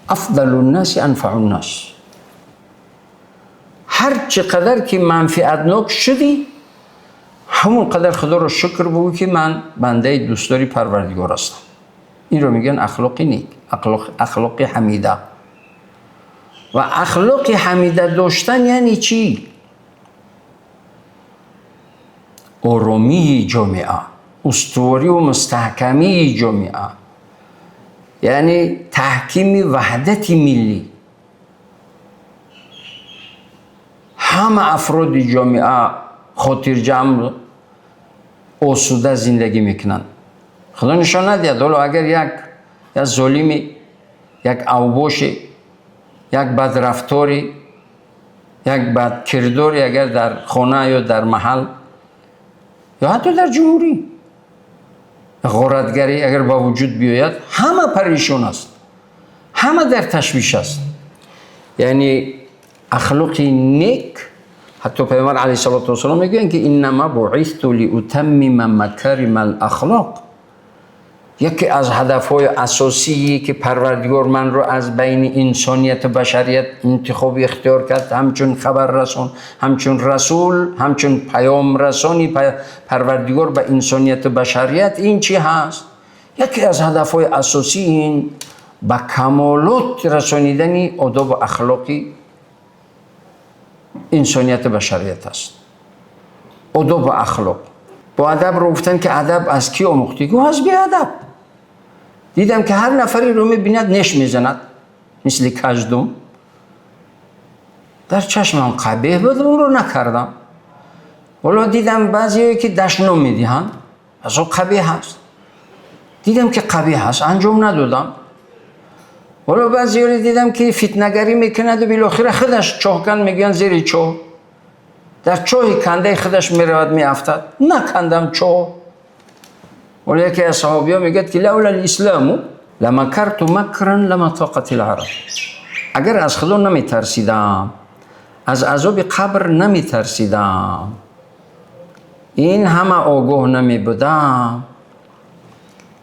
افضل الناس انفع الناس. هر چقدر که منفعتناک شدی همون قدر خدا رو شکر بگو که من بنده دوستداری پروردگار هستم. این رو میگن اخلاق نیک، اخلاق حمیده. و اخلاق حمیده داشتن یعنی چی؟ آرامی جامعه، استواری و مستحکمی جامعه، یعنی تحکیم وحدت ملی. همه افراد جامعه خاطر جمع آسوده زندگی میکنن. خدا نشان ندهد حالا اگر یک ظالمی، یک اوباشی، یک بدرفتاری، یک بدکرداری اگر در خانه یا در محل یا حتی در جمهوری غارتگری اگر با وجود بیاید، همه پریشان است، همه در تشویش است. یعنی اخلاق نیک، حتی پیامبر علیه السلام میگن که انما بعثت لاتمم مکارم الاخلاق. یکی از هدفهای اساسی که پروردگار من رو از بین انسانیت و بشریت انتخاب اختیار کرد، همچون خبر رسان، همچون رسول، همچون پیام رسانی پروردگار به انسانیت و بشریت، این چی هست؟ یکی از هدفهای اساسی این به کمالات رسانیدن آداب و اخلاقی انسانیت و بشریت است. آداب و اخلاق. با ادب رو گفتن که ادب از کی آموختی؟ گو از بی ادب. دیدم که هر نفری رو میبیند نش میزند مثل کژدم. در چشمم قبیح بود، اون رو نکردم. ولی دیدم بعضی که دشنام میدهند، از اون قبیح هست. دیدم که قبیح هست، انجام ندادم. ولی بعضی رو دیدم که فتنه‌گری میکند و بالاخره خودش چاهکن میگن زیر چاه. در چاه کنده خودش میرود میافتد. نکندم چاه. ولی یکی از صحابی‌ها میگه که لولا الاسلام لمکرت مکرا لما طاقت العرب. اگر از خدا نمیترسیدم، از عذاب قبر نمیترسیدم، این همه آگاه نمیبودم،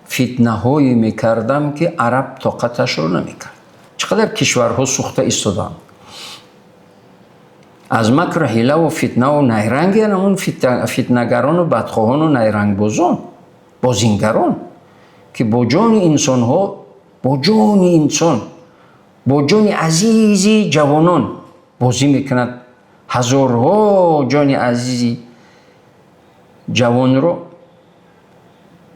فتنه هایی میکردم که عرب طاقتش رو نمیکرد. چقدر کشورها سوخته ایستادن از مکر حیله و فتنه و نیرنگ، یعنی اون فتنه‌گران و بدخواهان و نیرنگ بازان، بازینگران که با جان انسان ها، با جان انسان، با جان عزیزی جوانان بازی میکند. هزارها جان عزیزی جوان رو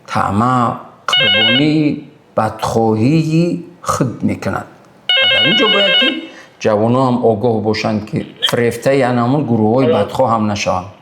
طمع، قربانی، بدخواهی خود میکند. در اینجا باید که جوان ها هم آگاه باشند که فریفته یعنی همون گروه های بدخواه هم نشوند.